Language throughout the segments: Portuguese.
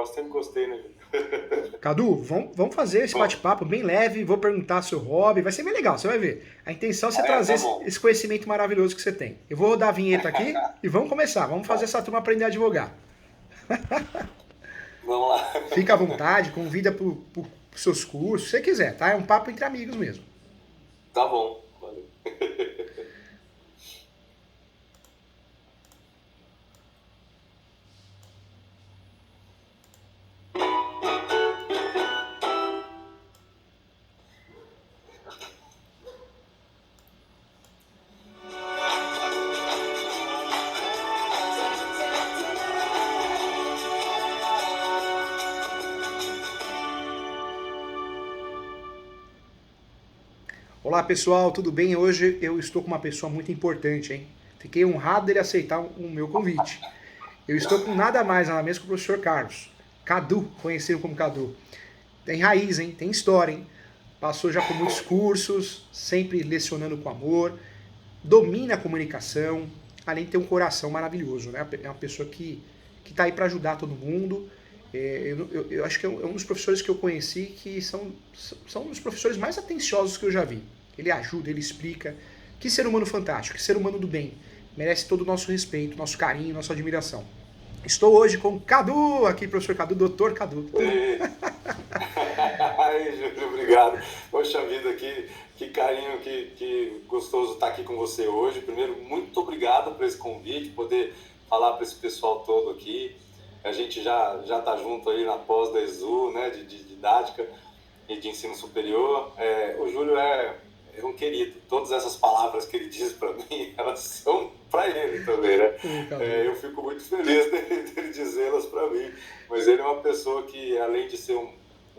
gosto, sempre gostei, né? Cadu, vamos fazer esse Bom, bate-papo bem leve, vou perguntar seu hobby, vai ser bem legal, você vai ver. A intenção é você trazer tá esse, bom. esse conhecimento maravilhoso que você tem. Eu vou rodar a vinheta aqui e vamos começar, vamos fazer Tá, essa turma aprender a advogar. vamos lá. Fica à vontade, convida para os seus cursos, se você quiser, tá? É um papo entre amigos mesmo. Tá bom. Valeu. Olá pessoal, tudo bem? Hoje eu estou com uma pessoa muito importante, hein? Fiquei honrado dele aceitar o meu convite. Eu estou com nada mais, nada menos que o professor Carlos. Cadu, conhecido como Cadu. Tem raiz, hein? Tem história, hein? Passou já por muitos cursos, sempre lecionando com amor, domina a comunicação, além de ter um coração maravilhoso, né? É uma pessoa que está aí para ajudar todo mundo. Eu acho que é um dos professores que eu conheci que são um dos professores mais atenciosos que eu já vi. Ele ajuda, ele explica. Que ser humano fantástico, que ser humano do bem. Merece todo o nosso respeito, nosso carinho, nossa admiração. Estou hoje com o Cadu, aqui, professor Cadu, doutor Cadu. E... Ai, Júlio, obrigado. Poxa vida, que carinho, que gostoso estar aqui com você hoje. Primeiro, muito obrigado por esse convite, poder falar para esse pessoal todo aqui. A gente já está junto aí na pós da ESU, né, de didática e de ensino superior. O Júlio é um querido. Todas essas palavras que ele diz para mim, elas são para ele também, né? Cadu. Eu fico muito feliz dele dizê-las para mim. Mas ele é uma pessoa que, além de ser um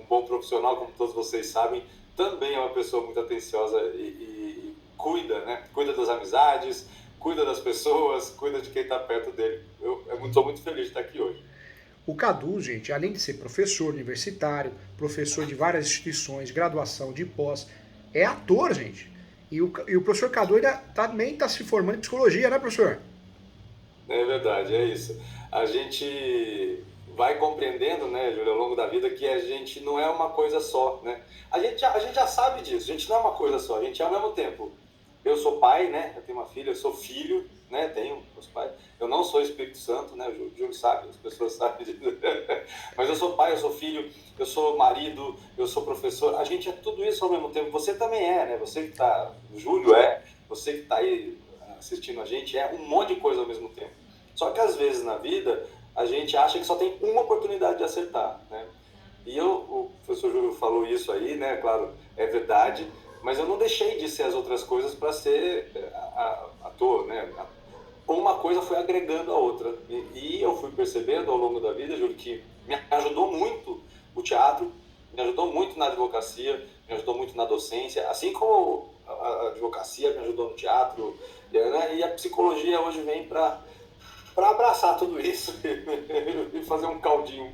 bom profissional, como todos vocês sabem, também é uma pessoa muito atenciosa e cuida, né? Cuida das amizades, cuida das pessoas, cuida de quem está perto dele. Eu estou muito feliz de estar aqui hoje. O Cadu, gente, além de ser professor universitário, professor de várias instituições, graduação, de pós, é ator, gente. E o professor Cadu ainda também está se formando em psicologia, né, professor? É verdade, é isso. A gente vai compreendendo, né, Júlio, ao longo da vida, que a gente não é uma coisa só, né? A gente já sabe disso, a gente não é uma coisa só, a gente é ao mesmo tempo. Eu sou pai, né? Eu tenho uma filha, eu sou filho, né? Tenho meus pais. Eu não sou Espírito Santo, né? O Júlio sabe, as pessoas sabem disso. Mas eu sou pai, eu sou filho, eu sou marido, eu sou professor. A gente é tudo isso ao mesmo tempo. Você também é, né? Você que tá, o Júlio é, você que está aí assistindo a gente é um monte de coisa ao mesmo tempo. Só que às vezes na vida a gente acha que só tem uma oportunidade de acertar, né? O professor Júlio falou isso aí, né? Claro, é verdade, mas eu não deixei de ser as outras coisas para ser ator, né? Uma coisa foi agregando a outra. E eu fui percebendo ao longo da vida, Júlio, que me ajudou muito o teatro, me ajudou muito na advocacia, me ajudou muito na docência, assim como a advocacia me ajudou no teatro, né? E a psicologia hoje vem para abraçar tudo isso e fazer um caldinho,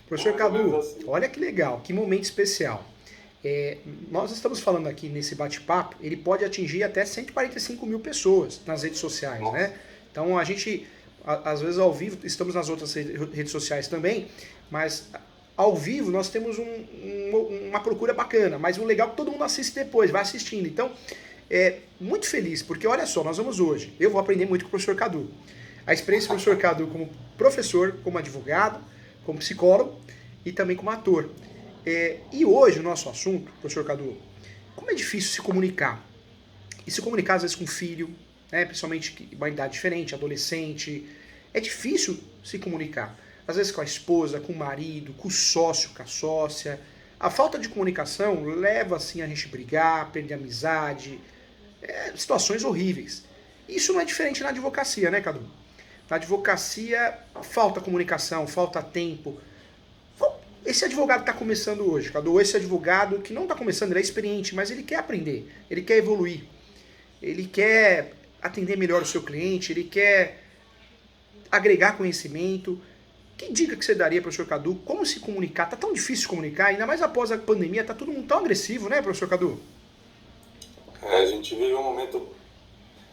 Professor mais ou menos Cadu, assim. olha que legal, que momento especial. É, nós estamos falando aqui nesse bate-papo, ele pode atingir até 145 mil pessoas nas redes sociais, Nossa. né? Então a gente, às vezes ao vivo, estamos nas outras redes sociais também, mas ao vivo nós temos uma procura bacana, mas o legal é que todo mundo assiste depois, vai assistindo. Então, muito feliz, porque olha só, nós vamos hoje, eu vou aprender muito com o professor Cadu. A experiência do professor Cadu como professor, como advogado, como psicólogo e também como ator. E hoje o nosso assunto, professor Cadu, como é difícil se comunicar. E se comunicar às vezes com o filho, né, principalmente uma idade diferente, adolescente. É difícil se comunicar. Às vezes com a esposa, com o marido, com o sócio, com a sócia. A falta de comunicação leva assim a gente a brigar, perder amizade, situações horríveis. Isso não é diferente na advocacia, né, Cadu? Na advocacia falta comunicação, falta tempo. Esse advogado que está começando hoje, Cadu, ou esse advogado que não está começando, ele é experiente, mas ele quer aprender, ele quer evoluir, ele quer atender melhor o seu cliente, ele quer agregar conhecimento. Que dica que você daria, professor Cadu? Como se comunicar? Tá tão difícil se comunicar, ainda mais após a pandemia, tá todo mundo tão agressivo, né, professor Cadu? A gente vive um momento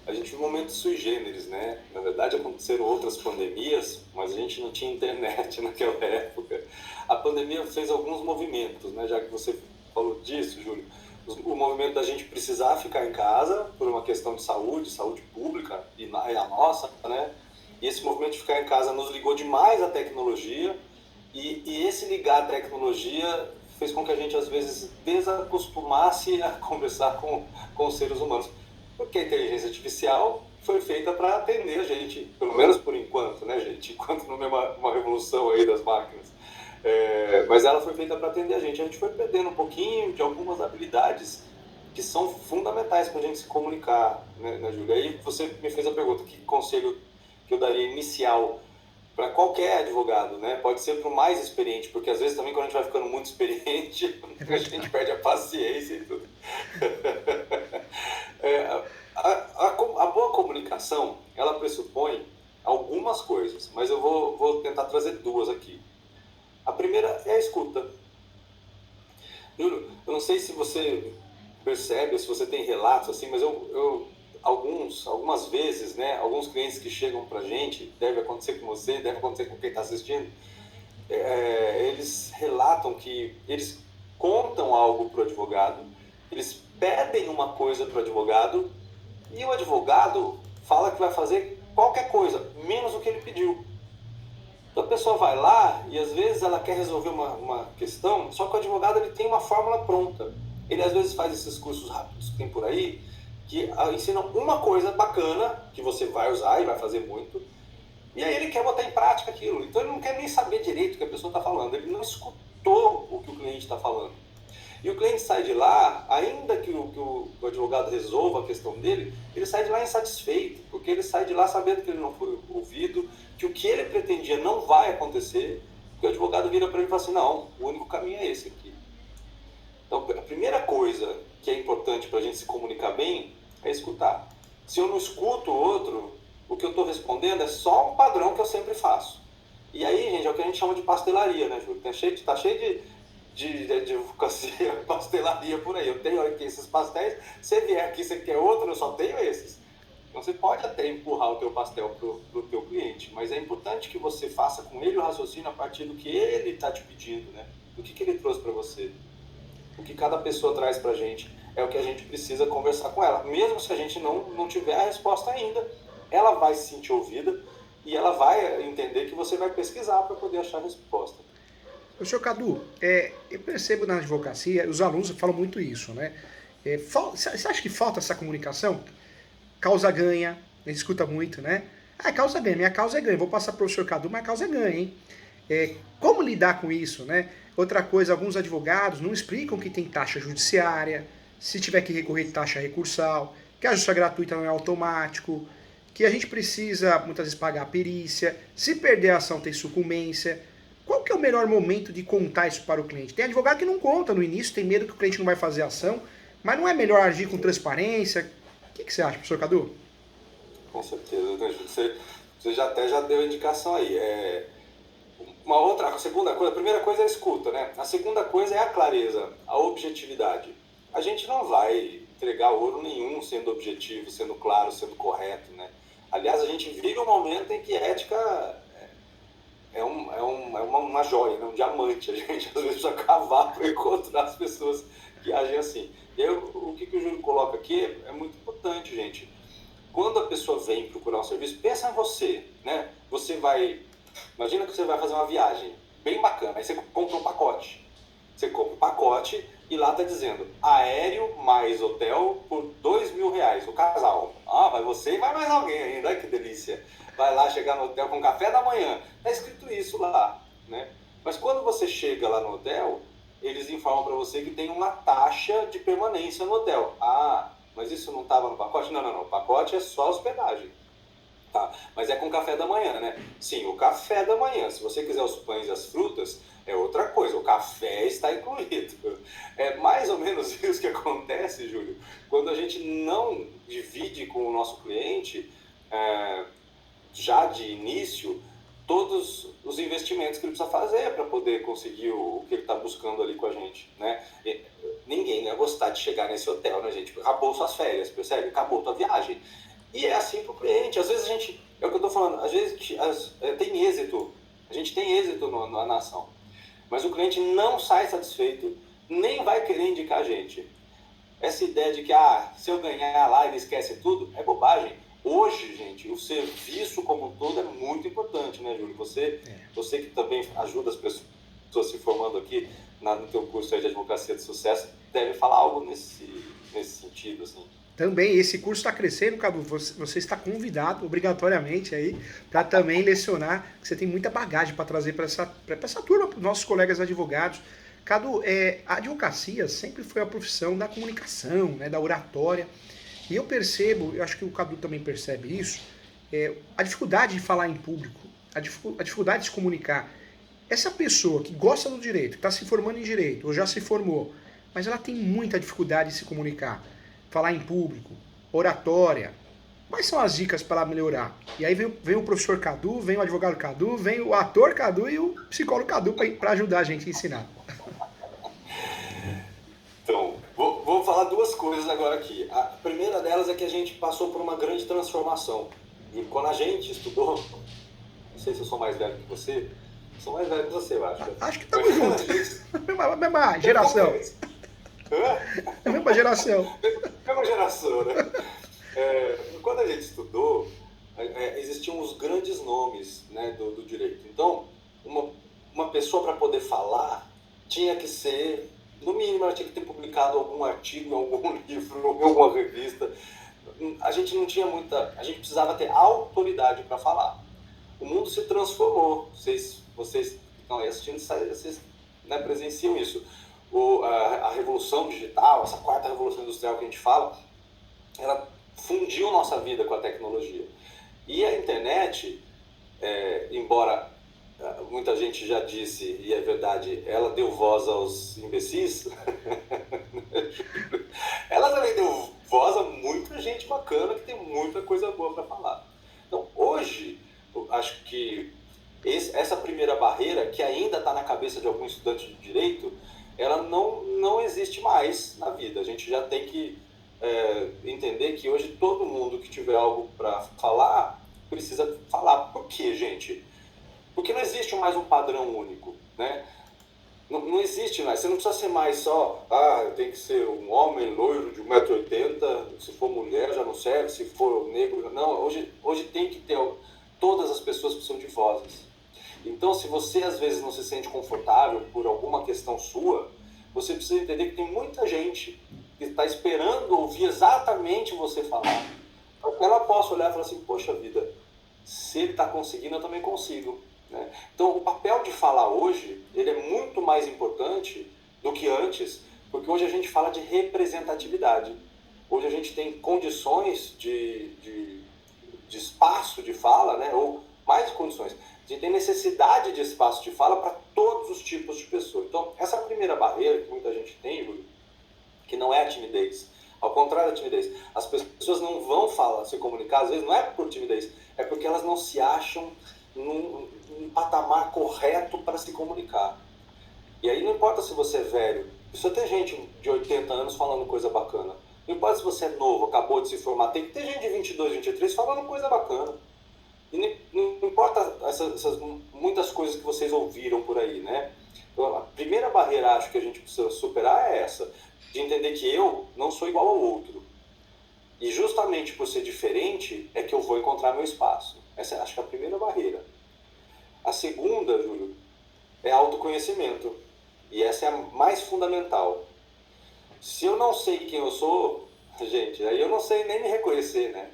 a gente vive um momento sui generis, né? Na verdade, aconteceram outras pandemias, mas a gente não tinha internet naquela época. A pandemia fez alguns movimentos, né? Já que você falou disso, Júlio. O movimento da gente precisar ficar em casa por uma questão de saúde pública, e é a nossa, né? E esse movimento de ficar em casa nos ligou demais à tecnologia, e esse ligar à tecnologia fez com que a gente, às vezes, desacostumasse a conversar com os seres humanos. Porque a inteligência artificial foi feita para atender a gente, pelo menos por enquanto, né, gente? Enquanto não é uma revolução aí das máquinas. Mas ela foi feita para atender a gente foi perdendo um pouquinho de algumas habilidades que são fundamentais para a gente se comunicar, né, Júlia? Aí você me fez a pergunta, que conselho que eu daria inicial para qualquer advogado, né? Pode ser para o mais experiente, porque às vezes também quando a gente vai ficando muito experiente, a gente perde a paciência e tudo. A boa comunicação, ela pressupõe algumas coisas, mas eu vou tentar trazer duas aqui. A primeira é a escuta. Júlio, eu não sei se você percebe, se você tem relatos assim, mas algumas vezes, né, alguns clientes que chegam pra gente, deve acontecer com você, deve acontecer com quem está assistindo, eles relatam que eles contam algo pro advogado, eles pedem uma coisa pro advogado e o advogado fala que vai fazer qualquer coisa, menos o que ele pediu. Então a pessoa vai lá e às vezes ela quer resolver uma questão, só que o advogado ele tem uma fórmula pronta. Ele às vezes faz esses cursos rápidos que tem por aí, que ensinam uma coisa bacana, que você vai usar e vai fazer muito, e aí ele quer botar em prática aquilo. Então ele não quer nem saber direito o que a pessoa está falando, ele não escutou o que o cliente está falando. E o cliente sai de lá, ainda que o advogado resolva a questão dele, ele sai de lá insatisfeito, porque ele sai de lá sabendo que ele não foi ouvido, que o que ele pretendia não vai acontecer, porque o advogado vira para ele e fala assim, não, o único caminho é esse aqui. Então, a primeira coisa que é importante para a gente se comunicar bem é escutar. Se eu não escuto o outro, o que eu estou respondendo é só um padrão que eu sempre faço. E aí, gente, é o que a gente chama de pastelaria, né, Júlio? Tá cheio de advocacia, pastelaria por aí. Eu tenho aqui esses pastéis, se vier aqui você quer outro, eu só tenho esses. Então você pode até empurrar o teu pastel pro teu cliente, mas é importante que você faça com ele o raciocínio a partir do que ele está te pedindo, né? Do que ele trouxe para você. O que cada pessoa traz pra gente é o que a gente precisa conversar com ela. Mesmo se a gente não tiver a resposta ainda, ela vai se sentir ouvida e ela vai entender que você vai pesquisar para poder achar a resposta. Senhor Cadu, eu percebo na advocacia, os alunos falam muito isso, né? Você acha que falta essa comunicação? Causa ganha, a gente escuta muito, né? Causa ganha, minha causa é ganha, vou passar para o senhor Cadu, mas a causa é ganha, hein? Como lidar com isso, né? Outra coisa, alguns advogados não explicam que tem taxa judiciária, se tiver que recorrer, taxa recursal, que a justiça gratuita não é automático, que a gente precisa muitas vezes pagar a perícia, se perder a ação tem sucumbência. Qual que é o melhor momento de contar isso para o cliente? Tem advogado que não conta no início, tem medo que o cliente não vai fazer ação, mas não é melhor agir com transparência? O que você acha, professor Cadu? Com certeza, né, Júlio? Você já deu a indicação aí. A segunda coisa, a primeira coisa é a escuta, né? A segunda coisa é a clareza, a objetividade. A gente não vai entregar ouro nenhum sendo objetivo, sendo claro, sendo correto, né? Aliás, a gente vive um momento em que a ética é uma joia, né? Um diamante. A gente às vezes precisa cavar para encontrar as pessoas que agem assim. E aí, o que o Júlio coloca aqui é muito importante, gente. Quando a pessoa vem procurar um serviço, pensa em você, né? Imagina que você vai fazer uma viagem bem bacana, aí você compra um pacote. Você compra um pacote e lá está dizendo aéreo mais hotel por R$2.000, o casal. Vai você e vai mais alguém ainda, olha que delícia. Vai lá chegar no hotel com café da manhã. Está escrito isso lá, né? Mas quando você chega lá no hotel, eles informam para você que tem uma taxa de permanência no hotel. Mas isso não estava no pacote? Não. O pacote é só hospedagem. Tá? Mas é com café da manhã, né? Sim, o café da manhã. Se você quiser os pães e as frutas, é outra coisa. O café está incluído. É mais ou menos isso que acontece, Júlio, quando a gente não divide com o nosso cliente, já de início, todos os investimentos que ele precisa fazer para poder conseguir o que ele está buscando ali com a gente, né? Ninguém ia gostar de chegar nesse hotel, né, gente? Acabou suas férias, percebe? Acabou tua viagem. E é assim para o cliente. Às vezes é o que eu estou falando, às vezes tem êxito, a gente tem êxito na ação, mas o cliente não sai satisfeito, nem vai querer indicar a gente. Essa ideia de que, se eu ganhar lá, ele esquece tudo, é bobagem. Hoje, gente, o serviço como um todo é muito importante, né, Júlio? Você que também ajuda as pessoas se formando aqui no teu curso aí de advocacia de sucesso, deve falar algo nesse sentido, assim. Também, esse curso está crescendo, Cadu. Você está convidado, obrigatoriamente, aí, para também lecionar, que você tem muita bagagem para trazer para essa turma, para os nossos colegas advogados. Cadu, a advocacia sempre foi a profissão da comunicação, né, da oratória. E eu percebo, eu acho que o Cadu também percebe isso, a dificuldade de falar em público, a dificuldade de se comunicar. Essa pessoa que gosta do direito, que está se formando em direito, ou já se formou, mas ela tem muita dificuldade de se comunicar. Falar em público, oratória. Quais são as dicas para melhorar? E aí vem o professor Cadu, vem o advogado Cadu, vem o ator Cadu e o psicólogo Cadu para ajudar a gente a ensinar. Então, vou falar duas coisas agora aqui. A primeira delas é que a gente passou por uma grande transformação. E quando a gente estudou, não sei se eu sou mais velho que você, sou mais velho que você, eu acho. Acho que estamos juntos. Mesma geração. É a mesma geração. Mesma geração, né? Quando a gente estudou, existiam os grandes nomes, né, do direito. Então, uma pessoa para poder falar tinha que ser, no mínimo, ela tinha que ter publicado algum artigo, algum livro, em alguma revista. A gente não tinha a gente precisava ter autoridade para falar. O mundo se transformou. Vocês que estão aí assistindo, vocês, né, presenciam isso. A revolução digital, essa quarta revolução industrial que a gente fala, ela fundiu nossa vida com a tecnologia. E a internet, embora muita gente já disse, e é verdade, ela deu voz aos imbecis, ela também deu voz a muita gente bacana que tem muita coisa boa para falar. Então, hoje, eu acho que essa primeira barreira, que ainda está na cabeça de algum estudante de direito, ela não existe mais na vida. A gente já tem que entender que hoje todo mundo que tiver algo para falar, precisa falar. Por quê, gente? Porque não existe mais um padrão único, né? Não existe mais. Você não precisa ser mais só, tem que ser um homem loiro de 1,80 m, se for mulher já não serve, se for negro... Não, hoje tem que ter... Todas as pessoas precisam de vozes. Então, se você às vezes não se sente confortável por alguma questão sua, você precisa entender que tem muita gente que está esperando ouvir exatamente você falar. Ela possa olhar e falar assim, poxa vida, se ele está conseguindo, eu também consigo. Né? Então, o papel de falar hoje, ele é muito mais importante do que antes, porque hoje a gente fala de representatividade. Hoje a gente tem condições de espaço de fala, né? Ou mais condições. A gente tem necessidade de espaço de fala para todos os tipos de pessoas. Então, essa primeira barreira que muita gente tem, que não é a timidez, ao contrário da timidez, as pessoas não vão se comunicar, às vezes não é por timidez, é porque elas não se acham num patamar correto para se comunicar. E aí não importa se você é velho, precisa ter gente de 80 anos falando coisa bacana. Não importa se você é novo, acabou de se formar, tem que ter gente de 22, 23 falando coisa bacana. E não importa essas muitas coisas que vocês ouviram por aí, né? Então, a primeira barreira, acho que a gente precisa superar é essa, de entender que eu não sou igual ao outro. E justamente por ser diferente é que eu vou encontrar meu espaço. Essa acho que é a primeira barreira. A segunda, Júlio, é autoconhecimento. E essa é a mais fundamental. Se eu não sei quem eu sou, gente, aí eu não sei nem me reconhecer, né?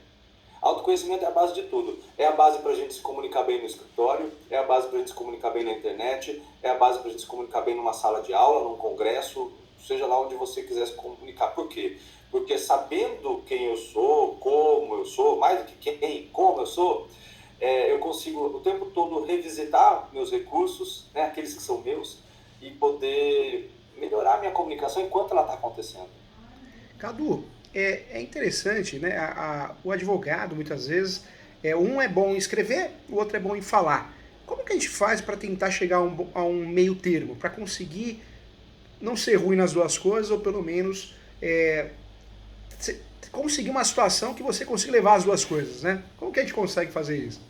Autoconhecimento é a base de tudo. É a base para a gente se comunicar bem no escritório, é a base para a gente se comunicar bem na internet, é a base para a gente se comunicar bem numa sala de aula, num congresso, seja lá onde você quiser se comunicar. Por quê? Porque sabendo quem eu sou, como eu sou, mais do que quem, como eu sou, eu consigo o tempo todo revisitar meus recursos, né, aqueles que são meus, e poder melhorar a minha comunicação enquanto ela está acontecendo. Cadu, é interessante, né? O advogado, muitas vezes, um é bom em escrever, o outro é bom em falar. Como que a gente faz para tentar chegar a um meio termo, para conseguir não ser ruim nas duas coisas, ou pelo menos conseguir uma situação que você consiga levar as duas coisas, né? Como que a gente consegue fazer isso?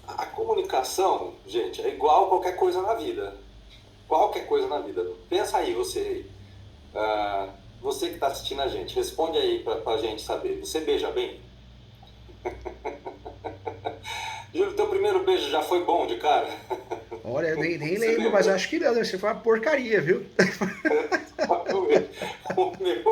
A comunicação, gente, é igual qualquer coisa na vida. Qualquer coisa na vida. Pensa aí, você aí. Você que está assistindo a gente, responde aí pra gente saber. Você beija bem? Júlio, teu primeiro beijo já foi bom de cara? Olha, eu nem Você lembro, lembra? mas acho que não, deve ser uma porcaria, viu? O meu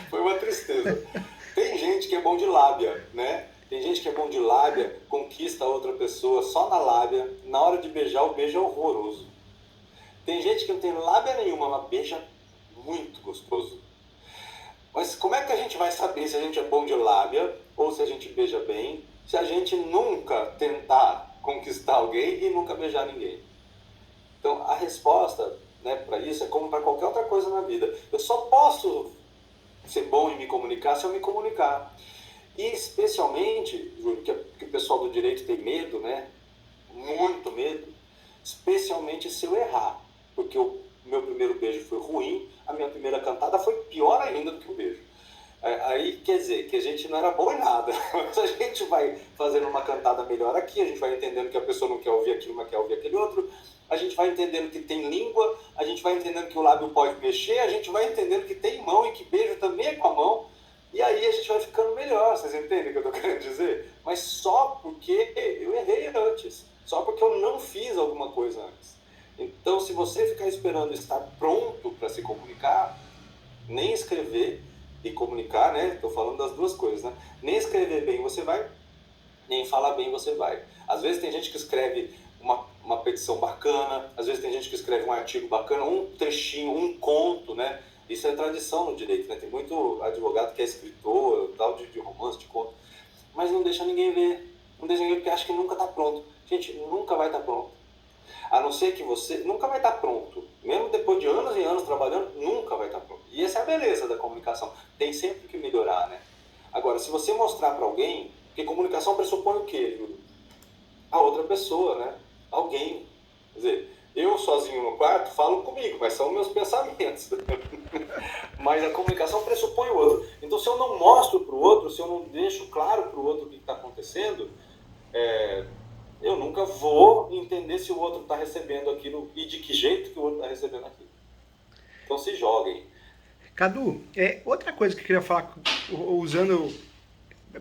foi uma tristeza. Tem gente que é bom de lábia, né? Tem gente que é bom de lábia, conquista a outra pessoa só na lábia. Na hora de beijar, o beijo é horroroso. Tem gente que não tem lábia nenhuma, mas beija muito gostoso. Mas como é que a gente vai saber se a gente é bom de lábia ou se a gente beija bem, se a gente nunca tentar conquistar alguém e nunca beijar ninguém? Então, a resposta, né, para isso é como para qualquer outra coisa na vida. Eu só posso ser bom em me comunicar se eu me comunicar. E especialmente, Júlio, que o pessoal do direito tem medo, né? Muito medo, especialmente se eu errar. Porque o meu primeiro beijo foi ruim, a minha primeira cantada foi pior ainda do que o beijo. Aí quer dizer que a gente não era bom em nada, mas a gente vai fazendo uma cantada melhor aqui, a gente vai entendendo que a pessoa não quer ouvir aquilo, mas quer ouvir aquele outro, a gente vai entendendo que tem língua, a gente vai entendendo que o lábio pode mexer, a gente vai entendendo que tem mão e que beijo também é com a mão, e aí a gente vai ficando melhor, vocês entendem o que eu estou querendo dizer? Mas só porque eu errei antes, só porque eu não fiz alguma coisa antes. Então, se você ficar esperando estar pronto para se comunicar, nem escrever e comunicar, né? Estou falando das duas coisas, né? Nem escrever bem você vai, nem falar bem você vai. Às vezes tem gente que escreve uma petição bacana, às vezes tem gente que escreve um artigo bacana, um trechinho, um conto, né? Isso é tradição no direito, né? Tem muito advogado que é escritor, tal, de romance, de conto, mas não deixa ninguém ver. Não deixa ninguém ver porque acha que nunca está pronto. Gente, nunca vai estar pronto. A não ser que você nunca vai estar pronto. Mesmo depois de anos e anos trabalhando, nunca vai estar pronto. E essa é a beleza da comunicação. Tem sempre que melhorar, né? Agora, se você mostrar para alguém, porque comunicação pressupõe o quê, Júlio? A outra pessoa, né? Alguém. Quer dizer, eu sozinho no quarto falo comigo, mas são meus pensamentos. Mas a comunicação pressupõe o outro. Então, se eu não mostro para o outro, se eu não deixo claro para o outro o que está acontecendo, eu nunca vou entender se o outro está recebendo aquilo e de que jeito que o outro está recebendo aquilo. Então se joguem. Cadu, outra coisa que eu queria falar,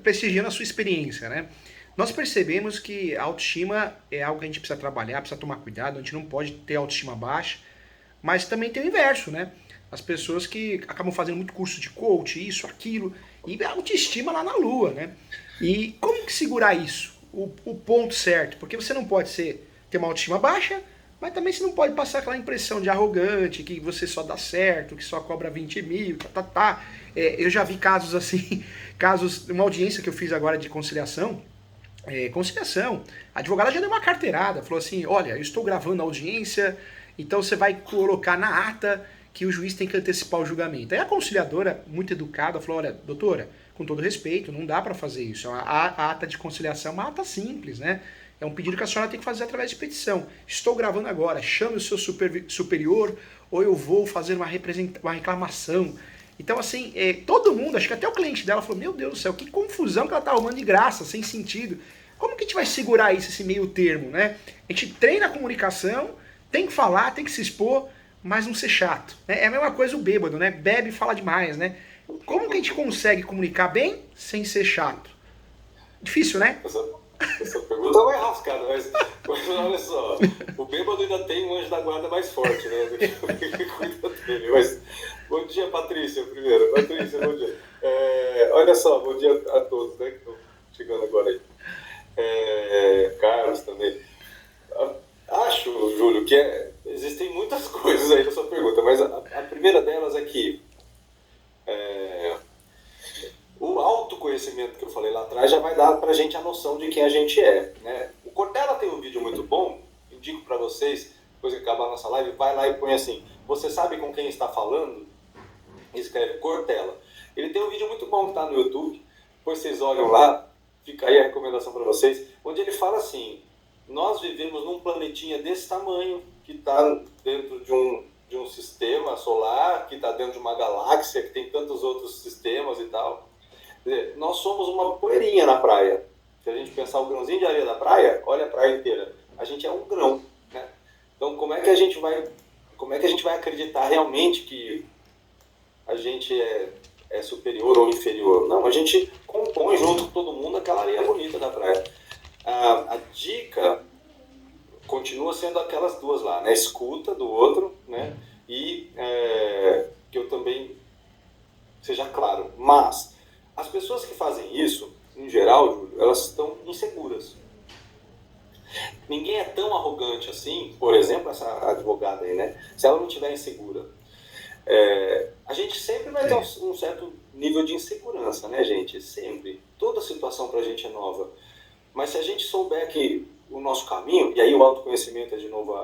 prestigiando a sua experiência, né? Nós percebemos que a autoestima é algo que a gente precisa trabalhar, precisa tomar cuidado, a gente não pode ter autoestima baixa, mas também tem o inverso, né? As pessoas que acabam fazendo muito curso de coach, isso, aquilo, e a autoestima lá na lua, né? E como que segurar isso? O ponto certo, porque você não pode ter uma autoestima baixa, mas também você não pode passar aquela impressão de arrogante, que você só dá certo, que só cobra 20 mil, tá. Eu já vi casos assim, uma audiência que eu fiz agora de conciliação, a advogada já deu uma carteirada, falou assim, olha, eu estou gravando a audiência, então você vai colocar na ata que o juiz tem que antecipar o julgamento. Aí a conciliadora, muito educada, falou, olha, doutora, com todo respeito, não dá para fazer isso. A ata de conciliação é uma ata simples, né? É um pedido que a senhora tem que fazer através de petição. Estou gravando agora, chame o seu superior ou eu vou fazer uma reclamação. Então, assim, todo mundo, acho que até o cliente dela falou, meu Deus do céu, que confusão que ela tá arrumando de graça, sem sentido. Como que a gente vai segurar isso, esse meio termo, né? A gente treina a comunicação, tem que falar, tem que se expor, mas não ser chato. Né? É a mesma coisa o bêbado, né? Bebe e fala demais, né? Como que a gente consegue comunicar bem sem ser chato? Difícil, né? Essa pergunta vai rascada, mas olha só, o bêbado ainda tem um anjo da guarda mais forte, né? Do que cuida dele. Mas, bom dia, Patrícia, primeiro. Patrícia, bom dia. Olha só, bom dia a todos, né? Que estão chegando agora aí. Carlos também. Acho, Júlio, que existem muitas coisas aí na sua pergunta, mas a primeira delas é que o autoconhecimento que eu falei lá atrás já vai dar pra gente a noção de quem a gente é, né? O Cortella tem um vídeo muito bom, indico pra vocês, depois que acabar a nossa live, vai lá e põe assim, você sabe com quem está falando? Escreve Cortella. Ele tem um vídeo muito bom que tá no YouTube, depois vocês olham lá, fica aí a recomendação pra vocês, onde ele fala assim, nós vivemos num planetinha desse tamanho, que está dentro de um de um sistema solar que está dentro de uma galáxia que tem tantos outros sistemas e tal. Quer dizer, nós somos uma poeirinha na praia. Se a gente pensar o grãozinho de areia da praia, olha a praia inteira. A gente é um grão, né? Então, como é que a gente vai acreditar realmente que a gente é superior ou inferior? Não, a gente compõe junto com todo mundo aquela areia bonita da praia. A dica continua sendo aquelas duas lá, né? Escuta do outro, né? E que eu também seja claro. Mas as pessoas que fazem isso, em geral, Júlio, elas estão inseguras. Ninguém é tão arrogante assim, por exemplo, essa advogada aí, né? Se ela não estiver insegura. A gente sempre vai ter um certo nível de insegurança, né, gente? Sempre. Toda situação pra gente é nova. Mas se a gente souber que o nosso caminho, e aí o autoconhecimento é de novo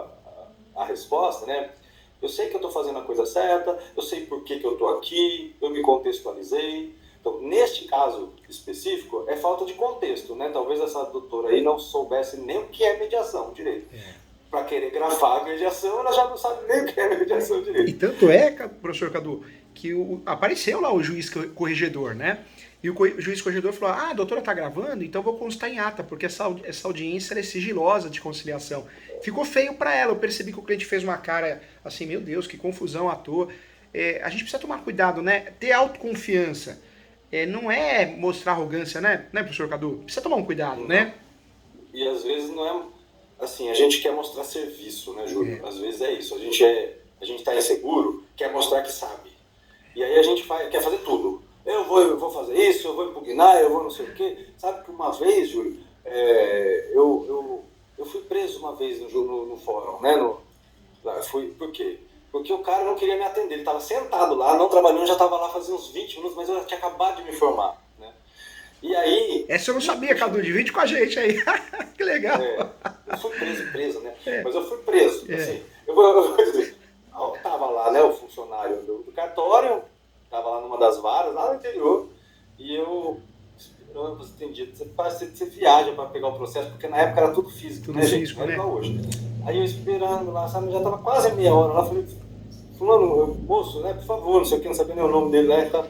a resposta, né? Eu sei que eu estou fazendo a coisa certa, eu sei por que eu estou aqui, eu me contextualizei. Então, neste caso específico, é falta de contexto, né? Talvez essa doutora aí não soubesse nem o que é mediação direito. Para querer gravar a mediação, ela já não sabe nem o que é mediação direito. E tanto é, professor Cadu, que apareceu lá o juiz corregedor, né? E o juiz corregedor falou, a doutora tá gravando, então vou constar em ata, porque essa audiência é sigilosa de conciliação. Ficou feio para ela, eu percebi que o cliente fez uma cara assim, meu Deus, que confusão à toa. A gente precisa tomar cuidado, né? Ter autoconfiança. Não é mostrar arrogância, né, professor Cadu? Precisa tomar um cuidado, Não. né? E às vezes não é... Assim, a gente quer mostrar serviço, né, Júlio? Às vezes é isso. A gente tá inseguro, quer mostrar que sabe. E aí a gente quer fazer tudo. Eu vou fazer isso, eu vou impugnar, eu vou não sei o quê. Sabe que uma vez, Júlio, eu fui preso uma vez no fórum, né? Por quê? Porque o cara não queria me atender. Ele estava sentado lá, não trabalhando, já estava lá fazia uns 20 minutos, mas eu tinha acabado de me formar, né? E aí... Essa eu não sabia, Cadu, divide com a gente aí. Que legal. Eu fui preso, né? Mas eu fui preso, assim. Eu vou dizer, tava lá, né, o funcionário do cartório, tava lá numa das varas, lá no interior, e eu esperando, entendi, você viaja para pegar o processo, porque na época era tudo físico, tudo né, físico, gente? Não né? é igual hoje. Aí eu esperando lá, sabe, já tava quase meia hora lá, falei, fulano, moço, né, por favor, não sei o que, não sabia nem o nome dele, né, tá.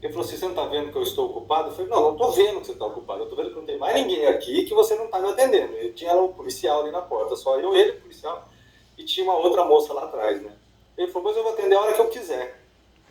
Ele falou assim, você não está vendo que eu estou ocupado? Eu falei, não estou vendo que você está ocupado. Eu estou vendo que não tem mais ninguém aqui que você não está me atendendo. E tinha um policial ali na porta, só eu, ele, o policial, e tinha uma outra moça lá atrás, né? Ele falou, mas eu vou atender a hora que eu quiser.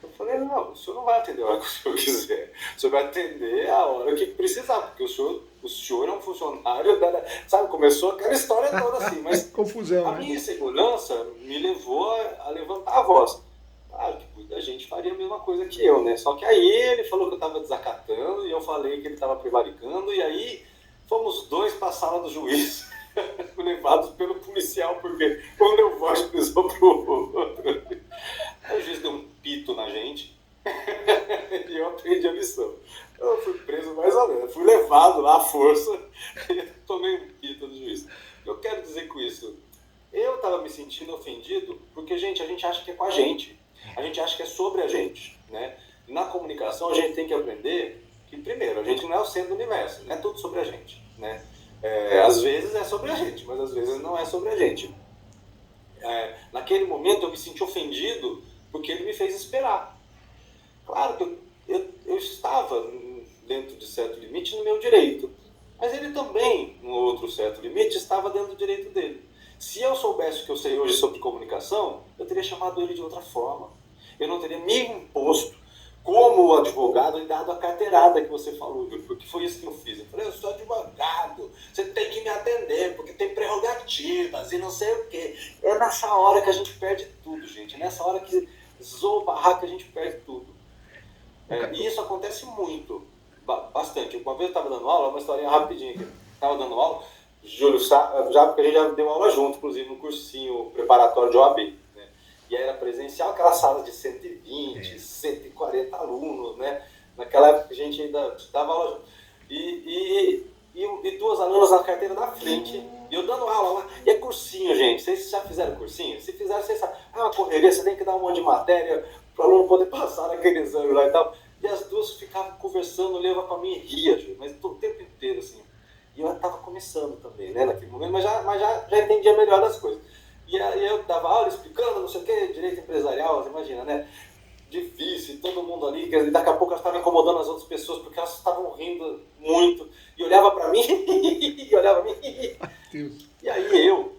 Eu falei, não, o senhor não vai atender a hora que o senhor quiser. O senhor vai atender a hora que precisar, porque o senhor é um funcionário, sabe, começou aquela história toda assim. Mas confusão, a minha insegurança me levou a levantar a voz. Claro que muita gente faria a mesma coisa que eu, né? Só que aí ele falou que eu estava desacatando e eu falei que ele estava prevaricando e aí fomos dois para a sala do juiz, levados pelo policial, porque um deu voz de prisão pro outro. Aí o juiz deu um pito na gente e eu aprendi a lição. Eu fui preso mais ou menos, fui levado lá à força e tomei um pito do juiz. Eu quero dizer com isso, eu estava me sentindo ofendido porque, gente, a gente acha que é com a gente. A gente acha que é sobre a gente, né? Na comunicação a gente tem que aprender que, primeiro, a gente não é o centro do universo, não é tudo sobre a gente, né? Às vezes é sobre a gente, mas às vezes não é sobre a gente. Naquele momento eu me senti ofendido porque ele me fez esperar. Claro que eu estava dentro de certo limite no meu direito, mas ele também, no outro certo limite, estava dentro do direito dele. Se eu soubesse o que eu sei hoje sobre comunicação, eu teria chamado ele de outra forma. Eu não teria me imposto como advogado e dado a carteirada que você falou, porque foi isso que eu fiz. Eu falei, eu sou advogado, você tem que me atender, porque tem prerrogativas e não sei o quê. É nessa hora que a gente perde tudo, gente. É nessa hora que zoa o barraco que a gente perde tudo. E isso acontece muito, bastante. Uma vez eu estava dando aula, uma historinha rapidinha aqui. Estava dando aula, Júlio, já porque a gente já deu aula junto, inclusive no cursinho preparatório de OAB, né? E aí era presencial, aquelas salas de 120, 140 alunos, né? Naquela época a gente ainda dava aula junto. E duas alunas na carteira da frente, e eu dando aula lá. E é cursinho, gente. Vocês já fizeram cursinho? Se fizeram, vocês sabem. É uma correria, você tem que dar um monte de matéria para o aluno poder passar naquele exame lá e tal. E as duas ficavam conversando, olhava para mim e ria, gente, mas o tempo inteiro, assim. E eu estava começando também, né, naquele momento, mas já entendia melhor das coisas. E aí eu dava aula explicando, sei o que, direito empresarial, você imagina, né? Difícil, todo mundo ali, e daqui a pouco elas estavam incomodando as outras pessoas porque elas estavam rindo muito e olhava para mim e olhava para mim. E aí eu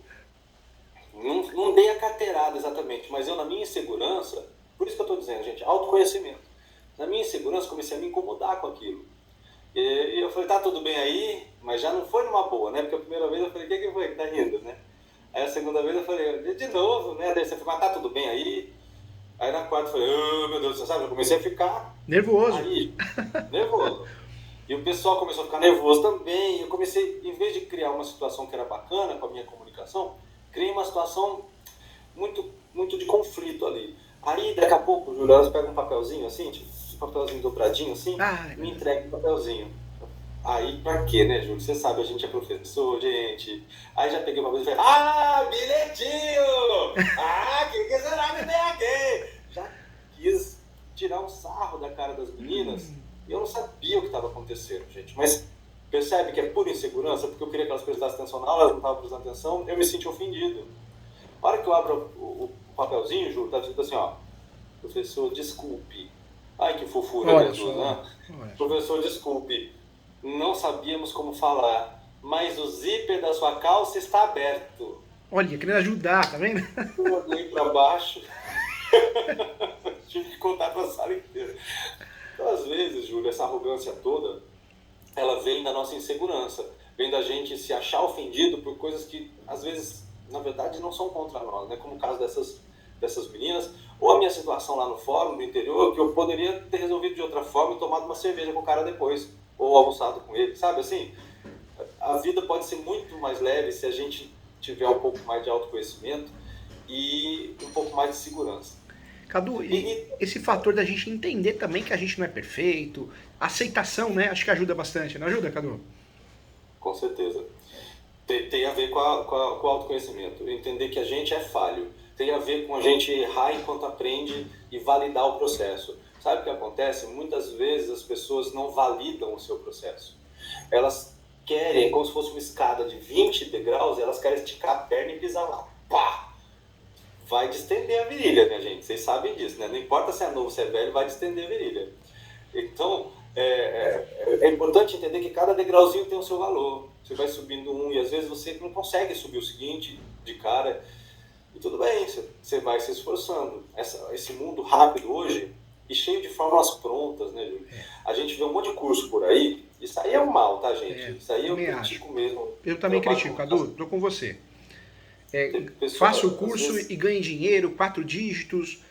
não dei a carteirada exatamente, mas eu na minha insegurança, por isso que eu estou dizendo, gente, autoconhecimento. Na minha insegurança comecei a me incomodar com aquilo. E eu falei, tá tudo bem aí, mas já não foi numa boa, né? Porque a primeira vez eu falei, o que foi que tá rindo, né? Aí a segunda vez eu falei, de novo, né? Daí você falou, mas tá tudo bem aí? Aí na quarta eu falei, oh, meu Deus, você sabe? Eu comecei a ficar nervoso. Aí, nervoso. E o pessoal começou a ficar nervoso também. Eu comecei, em vez de criar uma situação que era bacana com a minha comunicação, criei uma situação muito de conflito ali. Aí daqui a pouco o Júlio pega um papelzinho assim, tipo, um papelzinho dobradinho assim, me entrega um papelzinho. Aí pra quê, né, Júlio? Você sabe, a gente é professor, gente. Aí já peguei uma coisa e falei, bilhetinho! Quem será me der aqui? Já quis tirar um sarro da cara das meninas. E eu não sabia o que estava acontecendo, gente. Mas percebe que é pura insegurança, porque eu queria que elas prestassem atenção na aula, elas não estavam prestando atenção, eu me senti ofendido. Na hora que eu abro o papelzinho, Júlio, tá escrito assim, ó, professor, desculpe. Ai, que fofura, Jesus, né? Professor, desculpe. Não sabíamos como falar, mas o zíper da sua calça está aberto. Olha, querendo ajudar, tá vendo? Eu olhei para baixo, tive que contar para a sala inteira. Então, às vezes, Júlio, essa arrogância toda, ela vem da nossa insegurança, vem da gente se achar ofendido por coisas que, às vezes, na verdade, não são contra nós, né? Como o caso dessas meninas, ou a minha situação lá no fórum, no interior, que eu poderia ter resolvido de outra forma e tomado uma cerveja com o cara depois, ou almoçado com ele, sabe assim? A vida pode ser muito mais leve se a gente tiver um pouco mais de autoconhecimento e um pouco mais de segurança. Cadu, esse fator da gente entender também que a gente não é perfeito, aceitação, né? Acho que ajuda bastante, não ajuda, Cadu? Com certeza. Tem a ver com o autoconhecimento. Entender que a gente é falho. Tem a ver com a gente errar enquanto aprende e validar o processo. Sabe o que acontece? Muitas vezes as pessoas não validam o seu processo. Elas querem, como se fosse uma escada de 20 degraus, elas querem esticar a perna e pisar lá. Pá! Vai distender a virilha, minha gente. Vocês sabem disso, né? Não importa se é novo, se é velho, vai distender a virilha. Então, é importante entender que cada degrauzinho tem o seu valor. Você vai subindo um e às vezes você não consegue subir o seguinte de cara. E tudo bem, você vai se esforçando. Esse mundo rápido hoje e cheio de fórmulas prontas, né, Júlio? A gente vê um monte de curso por aí. Isso aí é um mal, tá, gente? Isso aí eu critico mesmo. Eu também critico, Cadu. Tô com você. Faça o curso e ganhe dinheiro, 4 dígitos,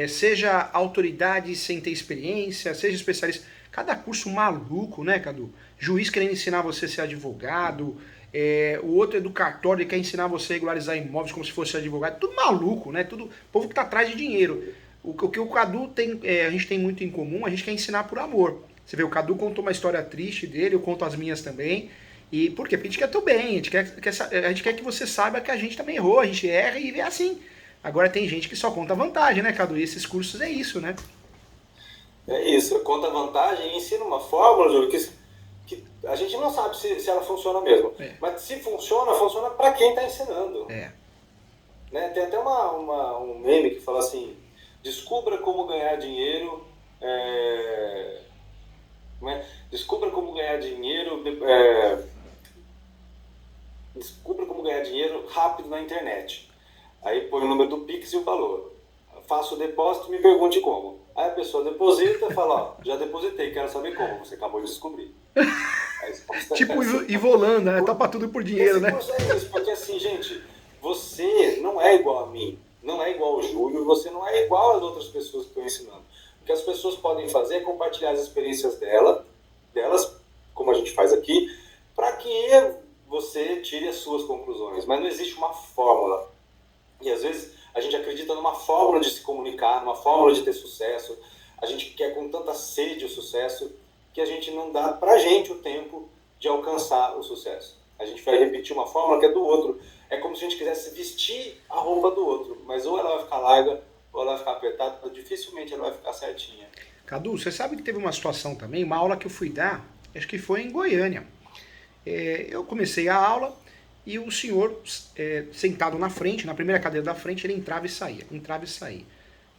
seja autoridade sem ter experiência, seja especialista. Cada curso maluco, né, Cadu? Juiz querendo ensinar você a ser advogado, o outro é do cartório e quer ensinar você a regularizar imóveis como se fosse advogado. Tudo maluco, né? Tudo povo que tá atrás de dinheiro. O que o Cadu tem, a gente tem muito em comum, a gente quer ensinar por amor. Você vê, o Cadu contou uma história triste dele, eu conto as minhas também. E por quê? Porque a gente quer teu bem, a gente quer que você saiba que a gente também errou, a gente erra e vê assim. Agora tem gente que só conta vantagem, né, Cadu? E esses cursos é isso, né? É isso, conta vantagem e ensina uma fórmula, Júlio, que a gente não sabe se ela funciona mesmo. Mas se funciona para quem está ensinando. Né? Tem até um meme que fala assim, descubra como ganhar dinheiro... Descubra como ganhar dinheiro... Descubra como ganhar dinheiro rápido na internet. Aí põe o número do Pix e o valor. Faço o depósito e me pergunte como. Aí a pessoa deposita e fala, ó, já depositei, quero saber como. Você acabou de descobrir. Tipo Ivolanda, né? Topa tudo por dinheiro, né? É isso, porque assim, gente, você não é igual a mim, não é igual ao Júlio, você não é igual às outras pessoas que estão ensinando. O que as pessoas podem fazer é compartilhar as experiências delas, como a gente faz aqui, para que você tire as suas conclusões. Mas não existe uma fórmula. E às vezes a gente acredita numa fórmula de se comunicar, numa fórmula de ter sucesso. A gente quer com tanta sede o sucesso que a gente não dá pra gente o tempo de alcançar o sucesso. A gente vai repetir uma fórmula que é do outro. É como se a gente quisesse vestir a roupa do outro. Mas ou ela vai ficar larga, ou ela vai ficar apertada. Dificilmente ela vai ficar certinha. Cadu, você sabe que teve uma situação também, uma aula que eu fui dar, acho que foi em Goiânia. Eu comecei a aula e o senhor sentado na frente, na primeira cadeira da frente, ele entrava e saía, entrava e saía.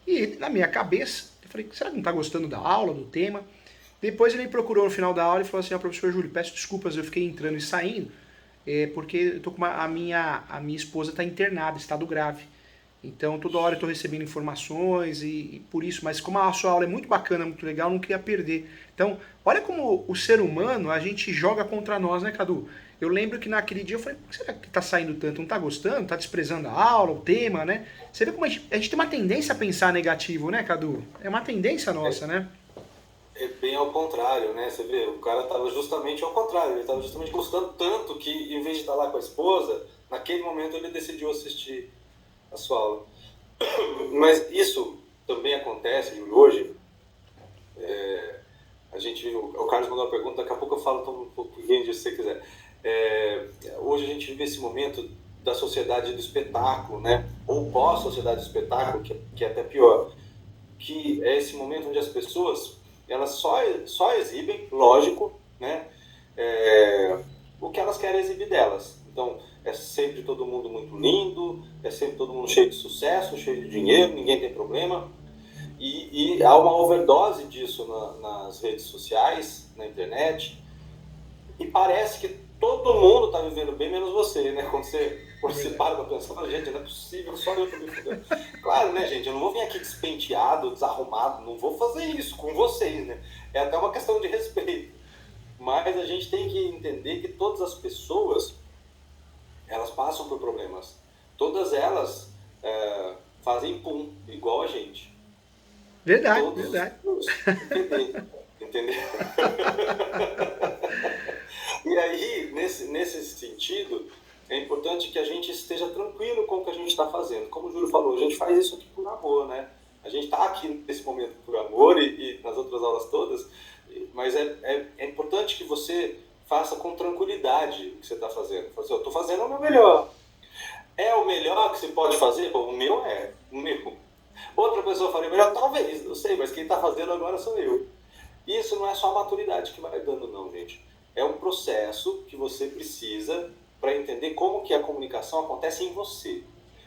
E na minha cabeça, eu falei, será que não está gostando da aula, do tema? Depois ele me procurou no final da aula e falou assim, professor Júlio, peço desculpas, eu fiquei entrando e saindo, porque eu tô com a minha esposa está internada, estado grave. Então toda hora eu estou recebendo informações e por isso, mas como a sua aula é muito bacana, muito legal, eu não queria perder. Então, olha como o ser humano, a gente joga contra nós, né, Cadu? Eu lembro que naquele dia eu falei, por que será que tá saindo tanto? Não tá gostando? Tá desprezando a aula, o tema, né? Você vê como a gente tem uma tendência a pensar negativo, né, Cadu? É uma tendência nossa, né? É bem ao contrário, né? Você vê, o cara estava justamente ao contrário, ele estava justamente gostando tanto que, em vez de estar lá com a esposa, naquele momento ele decidiu assistir a sua aula. Mas isso também acontece hoje. A gente, o Carlos mandou uma pergunta, daqui a pouco eu falo um pouquinho disso se você quiser. Hoje a gente vive esse momento da sociedade do espetáculo, né? Ou pós-sociedade do espetáculo, que é até pior, que é esse momento onde as pessoas elas só exibem, lógico, né? O que elas querem exibir delas. Então, é sempre todo mundo muito lindo, é sempre todo mundo cheio de sucesso, cheio de dinheiro, ninguém tem problema. E há uma overdose disso nas redes sociais, na internet, e parece que todo mundo está vivendo bem, menos você, né? Quando você para pra pensar, gente, não é possível, só eu tô me fudendo. Claro, né, gente? Eu não vou vir aqui despenteado, desarrumado, não vou fazer isso com vocês, né? É até uma questão de respeito. Mas a gente tem que entender que todas as pessoas, elas passam por problemas. Todas elas fazem pum, igual a gente. Verdade, Todos, verdade. Entendeu? E aí, nesse sentido, é importante que a gente esteja tranquilo com o que a gente está fazendo. Como o Júlio falou, a gente faz isso aqui por amor, né? A gente está aqui nesse momento por amor e nas outras aulas todas, mas é importante que você faça com tranquilidade o que você está fazendo. Eu estou fazendo o meu melhor. É o melhor que você pode fazer? Bom, o meu é. O meu. Outra pessoa faria melhor? Talvez, não sei, mas quem está fazendo agora sou eu. Isso não é só a maturidade que vai dando, não, gente. É um processo que você precisa para entender como que a comunicação acontece em você.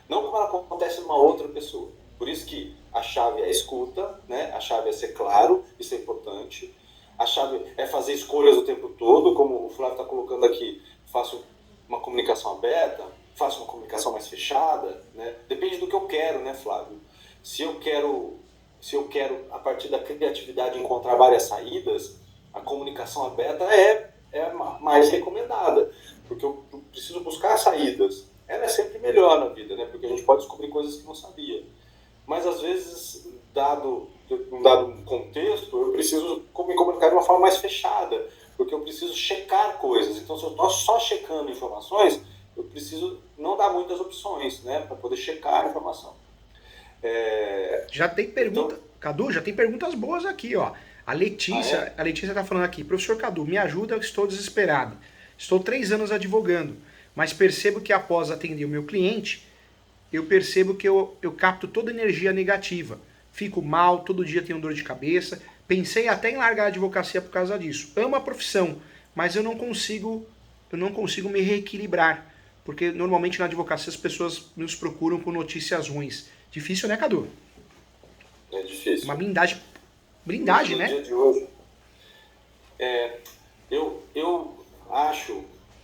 Não como ela acontece em uma outra pessoa. Por isso que a chave é a escuta, né? A chave é ser claro, isso é importante. A chave é fazer escolhas o tempo todo, como o Flávio está colocando aqui. Faço uma comunicação aberta, faço uma comunicação mais fechada, né? Depende do que eu quero, né, Flávio? Se eu quero, a partir da criatividade, encontrar várias saídas, a comunicação aberta é mais recomendada, porque eu preciso buscar saídas. Ela é sempre melhor na vida, né? Porque a gente pode descobrir coisas que não sabia. Mas, às vezes, dado um dado contexto, eu preciso me comunicar de uma forma mais fechada, porque eu preciso checar coisas. Então, se eu estou só checando informações, eu preciso não dar muitas opções, né? Para poder checar a informação. Já tem pergunta, então, Cadu, já tem perguntas boas aqui, ó. A Letícia está falando aqui, professor Cadu, me ajuda, eu estou desesperado. Estou 3 anos advogando, mas percebo que após atender o meu cliente, eu percebo que eu capto toda a energia negativa. Fico mal, todo dia tenho dor de cabeça. Pensei até em largar a advocacia por causa disso. Amo a profissão, mas eu não consigo me reequilibrar. Porque normalmente na advocacia as pessoas nos procuram com notícias ruins. Difícil, né, Cadu? É difícil. Uma blindagem, né? No dia de hoje.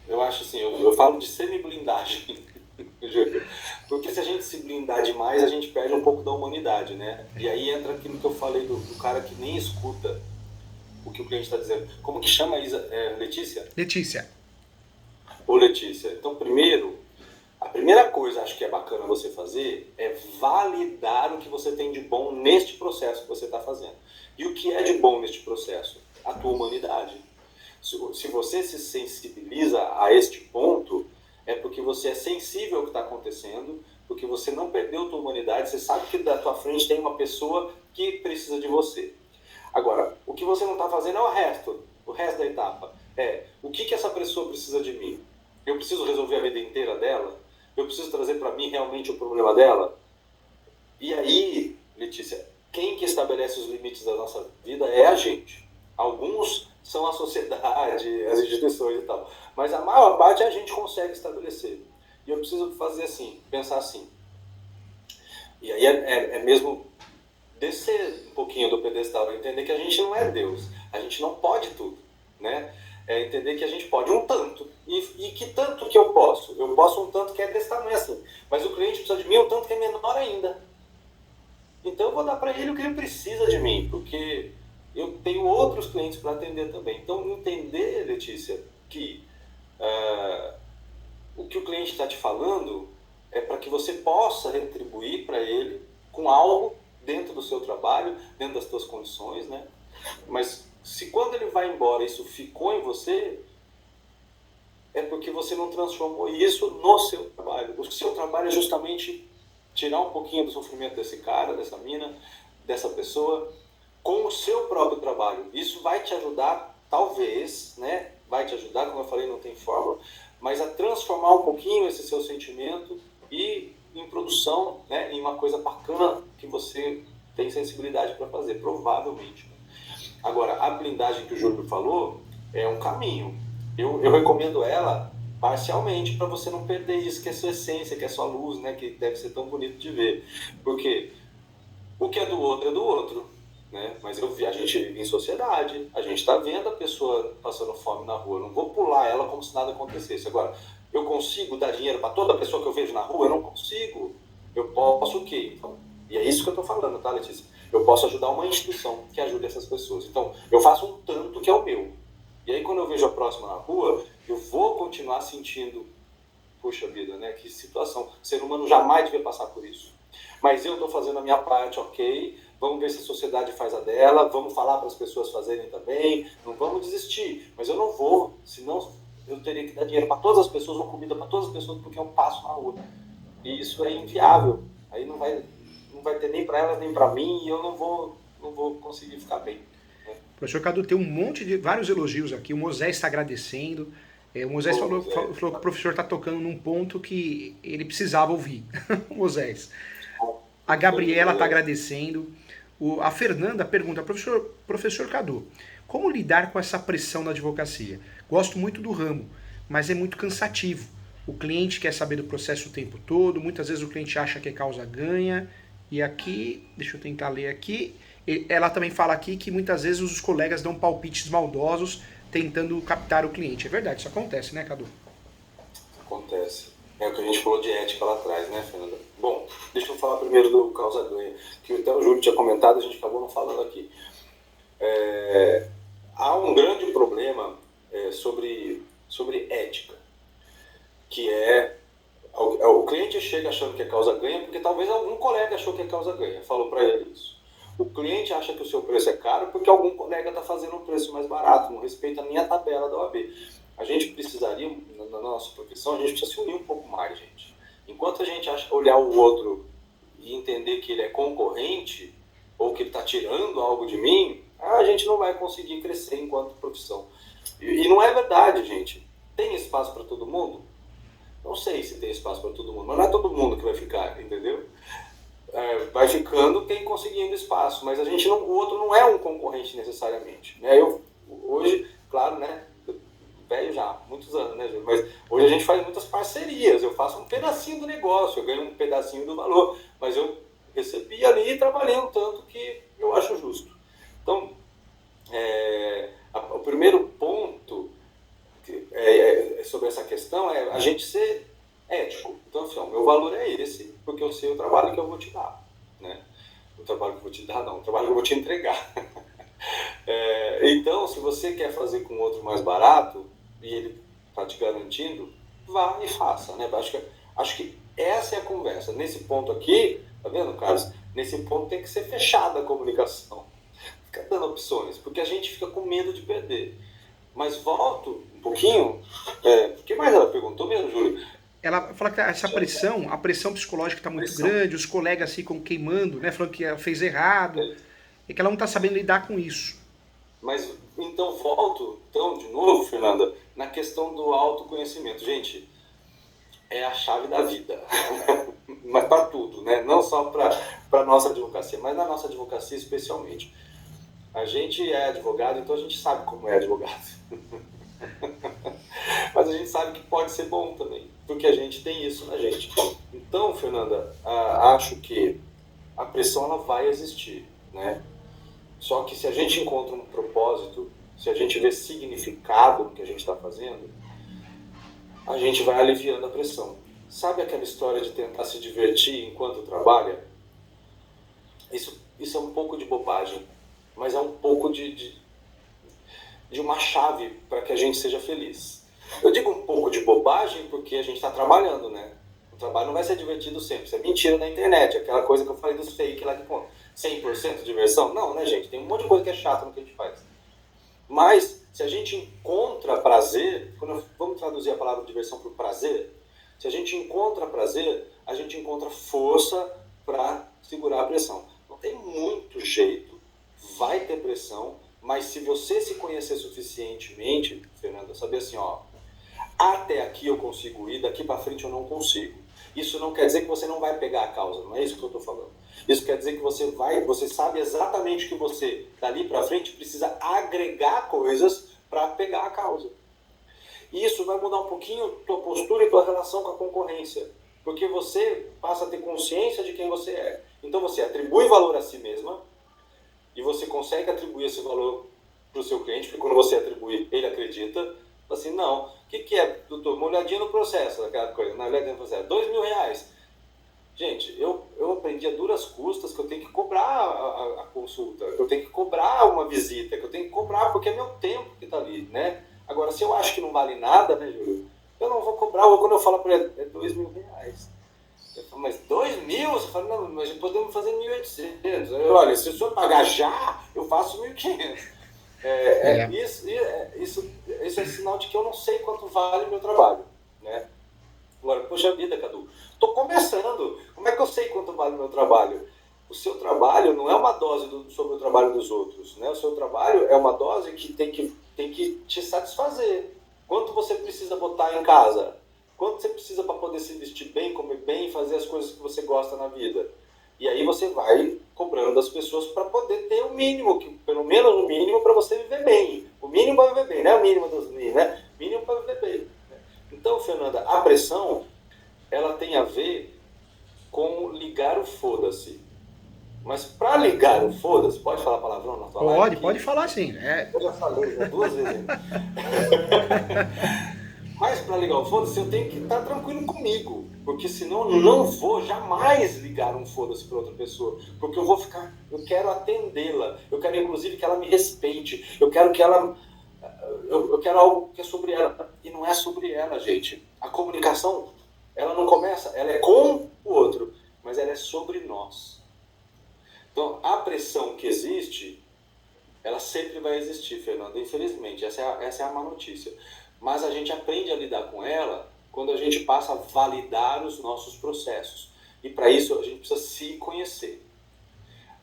Eu acho assim, eu falo de semi-blindagem. Porque se a gente se blindar demais, a gente perde um pouco da humanidade, né? E aí entra aquilo que eu falei do cara que nem escuta o que o cliente está dizendo. Como que chama a Letícia? Letícia. Ô, Letícia, então a primeira coisa acho que é bacana você fazer é validar o que você tem de bom neste processo que você está fazendo. E o que é de bom neste processo? A tua humanidade. Se você se sensibiliza a este ponto, é porque você é sensível ao que está acontecendo, porque você não perdeu a tua humanidade, você sabe que da tua frente tem uma pessoa que precisa de você. Agora, o que você não está fazendo é o resto da etapa. O que essa pessoa precisa de mim? Eu preciso resolver a vida inteira dela? Eu preciso trazer para mim realmente o problema dela? E aí, Letícia, quem que estabelece os limites da nossa vida é a gente. Alguns são a sociedade, as instituições e tal. Mas a maior parte a gente consegue estabelecer. E eu preciso fazer assim, pensar assim. E aí é mesmo descer um pouquinho do pedestal, entender que a gente não é Deus, a gente não pode tudo, né? É entender que a gente pode um tanto. E que tanto que eu posso? Eu posso um tanto que é desse tamanho assim, mas o cliente precisa de mim um tanto que é menor ainda. Então eu vou dar para ele o que ele precisa de mim, porque eu tenho outros clientes para atender também. Então entender, Letícia, que o que o cliente está te falando é para que você possa retribuir para ele com algo dentro do seu trabalho, dentro das suas condições, né? Mas se quando ele vai embora isso ficou em você, é porque você não transformou isso no seu trabalho. O seu trabalho é justamente tirar um pouquinho do sofrimento desse cara, dessa mina, dessa pessoa, com o seu próprio trabalho. Isso vai te ajudar, talvez, né? Vai te ajudar, como eu falei, não tem fórmula, mas a transformar um pouquinho esse seu sentimento e em produção, né? Em uma coisa bacana que você tem sensibilidade para fazer, provavelmente. Agora, a blindagem que o Júlio falou é um caminho. Eu recomendo ela parcialmente para você não perder isso, que é sua essência, que é sua luz, né? Que deve ser tão bonito de ver. Porque o que é do outro, né? Mas a gente vive em sociedade, a gente está vendo a pessoa passando fome na rua, eu não vou pular ela como se nada acontecesse. Agora, eu consigo dar dinheiro para toda pessoa que eu vejo na rua? Eu não consigo. Eu posso o quê? Então, e é isso que eu estou falando, tá, Letícia? Eu posso ajudar uma instituição que ajude essas pessoas. Então, eu faço um tanto que é o meu. E aí, quando eu vejo a próxima na rua, eu vou continuar sentindo, puxa vida, né? Que situação. O ser humano jamais devia passar por isso. Mas eu estou fazendo a minha parte, ok? Vamos ver se a sociedade faz a dela, vamos falar para as pessoas fazerem também, não vamos desistir. Mas eu não vou, senão eu teria que dar dinheiro para todas as pessoas, ou comida para todas as pessoas, porque eu passo na rua. E isso é inviável. Aí não vai ter nem para elas, nem para mim, e eu não vou conseguir ficar bem. Professor Cadu, tem vários elogios aqui. O Moisés está agradecendo. O Moisés falou que o professor está tocando num ponto que ele precisava ouvir. O Moisés. A Gabriela está agradecendo. A Fernanda pergunta, professor Cadu, como lidar com essa pressão na advocacia? Gosto muito do ramo, mas é muito cansativo. O cliente quer saber do processo o tempo todo, muitas vezes o cliente acha que é causa ganha. E aqui, deixa eu tentar ler aqui, ela também fala aqui que muitas vezes os colegas dão palpites maldosos tentando captar o cliente. É verdade, isso acontece, né, Cadu? Acontece. É o que a gente falou de ética lá atrás, né, Fernanda? Bom, deixa eu falar primeiro do causa-ganha, que até o Júlio tinha comentado, a gente acabou não falando aqui. Há um grande problema sobre ética, que o cliente chega achando que é causa-ganha, porque talvez algum colega achou que é causa-ganha, falou para ele isso. O cliente acha que o seu preço é caro porque algum colega está fazendo um preço mais barato, não respeita nem a tabela da OAB. A gente precisaria, na nossa profissão, a gente precisa se unir um pouco mais, gente. Enquanto a gente olhar o outro e entender que ele é concorrente, ou que ele está tirando algo de mim, a gente não vai conseguir crescer enquanto profissão. E não é verdade, gente. Tem espaço para todo mundo? Não sei se tem espaço para todo mundo, mas não é todo mundo que vai ficar, entendeu? Vai ficando quem conseguindo espaço, mas o outro não é um concorrente necessariamente, né? Hoje, claro, né, velho já, muitos anos, né, Júlio? Mas hoje a gente faz muitas parcerias, eu faço um pedacinho do negócio, eu ganho um pedacinho do valor, mas eu recebi ali e trabalhei um tanto que eu acho justo. Então, o primeiro ponto sobre essa questão é a gente ser ético. Então, assim, o meu valor é esse, porque eu sei o trabalho que eu vou te dar, né? O trabalho que eu vou te dar, não, o trabalho que eu vou te entregar. Então, se você quer fazer com outro mais barato e ele está te garantindo, vá e faça, né? Acho que essa é a conversa. Nesse ponto aqui, tá vendo, Carlos? Nesse ponto tem que ser fechada a comunicação. Fica dando opções, porque a gente fica com medo de perder. Mas volto um pouquinho. O que mais ela perguntou mesmo, Júlio? Ela fala que essa pressão, a pressão psicológica está muito grande, os colegas ficam queimando, né, falando que ela fez errado, e que ela não está sabendo lidar com isso. Mas, então, volto, de novo, Fernanda, na questão do autoconhecimento. Gente, é a chave da vida. Mas para tudo, né? Não só para a nossa advocacia, mas na nossa advocacia especialmente. A gente é advogado, então a gente sabe como é advogado. Mas a gente sabe que pode ser bom também, porque a gente tem isso na gente. Então, Fernanda, acho que a pressão ela vai existir, né? Só que se a gente encontra um propósito, se a gente vê significado no que a gente está fazendo, a gente vai aliviando a pressão. Sabe aquela história de tentar se divertir enquanto trabalha? Isso é um pouco de bobagem, mas é um pouco de uma chave para que a gente seja feliz. Eu digo um pouco de bobagem porque a gente está trabalhando, né? O trabalho não vai ser divertido sempre. Isso é mentira na internet, aquela coisa que eu falei dos fake lá de 100% diversão. Não, né, gente? Tem um monte de coisa que é chata no que a gente faz. Mas, se a gente encontra prazer, vamos traduzir a palavra diversão por prazer, se a gente encontra prazer, a gente encontra força para segurar a pressão. Não tem muito jeito, vai ter pressão, mas se você se conhecer suficientemente, Fernanda, saber assim, ó, até aqui eu consigo ir, daqui para frente eu não consigo. Isso não quer dizer que você não vai pegar a causa, não é isso que eu estou falando. Isso quer dizer que você sabe exatamente que você, dali para frente, precisa agregar coisas para pegar a causa. E isso vai mudar um pouquinho tua postura e tua relação com a concorrência. Porque você passa a ter consciência de quem você é. Então você atribui valor a si mesma e você consegue atribuir esse valor para o seu cliente, porque quando você atribui, ele acredita. Assim, não, o que é, doutor? Uma olhadinha no processo, aquela coisa, uma olhadinha no processo, R$2.000. Gente, eu aprendi a duras custas que eu tenho que cobrar a consulta, que eu tenho que cobrar uma visita, que eu tenho que cobrar porque é meu tempo que está ali, né? Agora, se eu acho que não vale nada, né, Júlio? Eu não vou cobrar, ou quando eu falo para ele, é R$2.000. Eu falo, mas 2.000? Você fala, não, mas podemos fazer 1.800. Olha, se o senhor pagar já, eu faço 1.500. Isso é sinal de que eu não sei quanto vale o meu trabalho, né? Agora, poxa vida, Cadu, estou começando. Como é que eu sei quanto vale o meu trabalho? O seu trabalho não é uma dose sobre o trabalho dos outros, né? O seu trabalho é uma dose que tem que te satisfazer. Quanto você precisa botar em casa? Quanto você precisa para poder se vestir bem, comer bem, fazer as coisas que você gosta na vida? E aí você vai cobrando das pessoas para poder ter o mínimo, pelo menos o mínimo para você viver bem. O mínimo para viver bem, não é o mínimo dos mínimos, né? O mínimo para viver bem. Então, Fernanda, a pressão, ela tem a ver com ligar o foda-se. Mas para ligar o foda-se, pode falar palavrão na tua live? Pode falar sim. Eu já falei, né? 2 vezes. Mas para ligar o foda-se, eu tenho que estar tranquilo comigo. Porque senão eu não vou jamais ligar um foda-se para outra pessoa. Porque eu quero atendê-la. Eu quero, inclusive, que ela me respeite. Eu quero que ela... Eu quero algo que é sobre ela. E não é sobre ela, gente. A comunicação, ela não começa, ela é com o outro. Mas ela é sobre nós. Então, a pressão que existe, ela sempre vai existir, Fernanda. Infelizmente, essa é a má notícia. Mas a gente aprende a lidar com ela quando a gente passa a validar os nossos processos. E para isso a gente precisa se conhecer.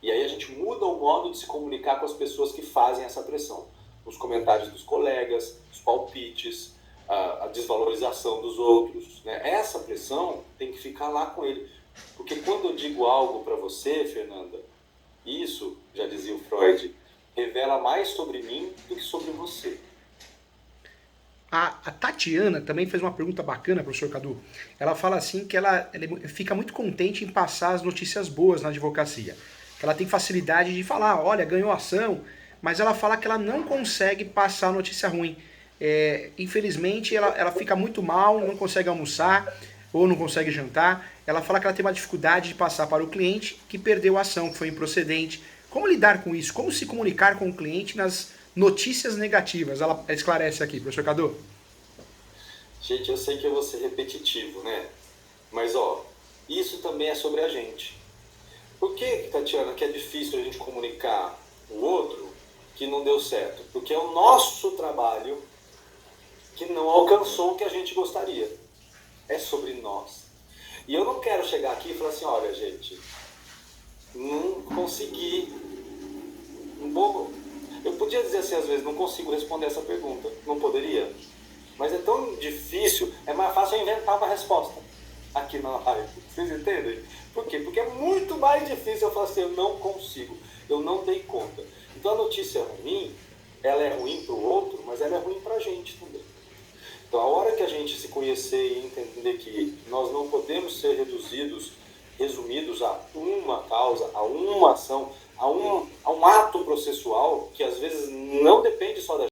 E aí a gente muda o modo de se comunicar com as pessoas que fazem essa pressão. Os comentários dos colegas, os palpites, a desvalorização dos outros, né? Essa pressão tem que ficar lá com ele. Porque quando eu digo algo para você, Fernanda, isso, já dizia o Freud, revela mais sobre mim do que sobre você. A Tatiana também fez uma pergunta bacana, professor Cadu. Ela fala assim que ela fica muito contente em passar as notícias boas na advocacia. Que ela tem facilidade de falar, olha, ganhou ação, mas ela fala que ela não consegue passar a notícia ruim. Infelizmente, ela fica muito mal, não consegue almoçar ou não consegue jantar. Ela fala que ela tem uma dificuldade de passar para o cliente que perdeu a ação, que foi improcedente. Como lidar com isso? Como se comunicar com o cliente nas notícias negativas? Ela esclarece aqui, professor Cadu. Gente, eu sei que eu vou ser repetitivo, né? Mas, isso também é sobre a gente. Por que, Tatiana, que é difícil a gente comunicar o outro que não deu certo? Porque é o nosso trabalho que não alcançou o que a gente gostaria. É sobre nós. E eu não quero chegar aqui e falar assim, olha, gente, não consegui. Eu podia dizer assim, às vezes, não consigo responder essa pergunta. Não poderia? Mas é tão difícil, é mais fácil eu inventar uma resposta aqui na live. Vocês entendem? Por quê? Porque é muito mais difícil eu falar assim, eu não consigo, eu não dei conta. Então, Então a notícia ruim, ela é ruim para o outro, mas ela é ruim para a gente também. Então a hora que a gente se conhecer e entender que nós não podemos ser resumidos a uma causa, a uma ação, a um ato processual, que às vezes não depende só da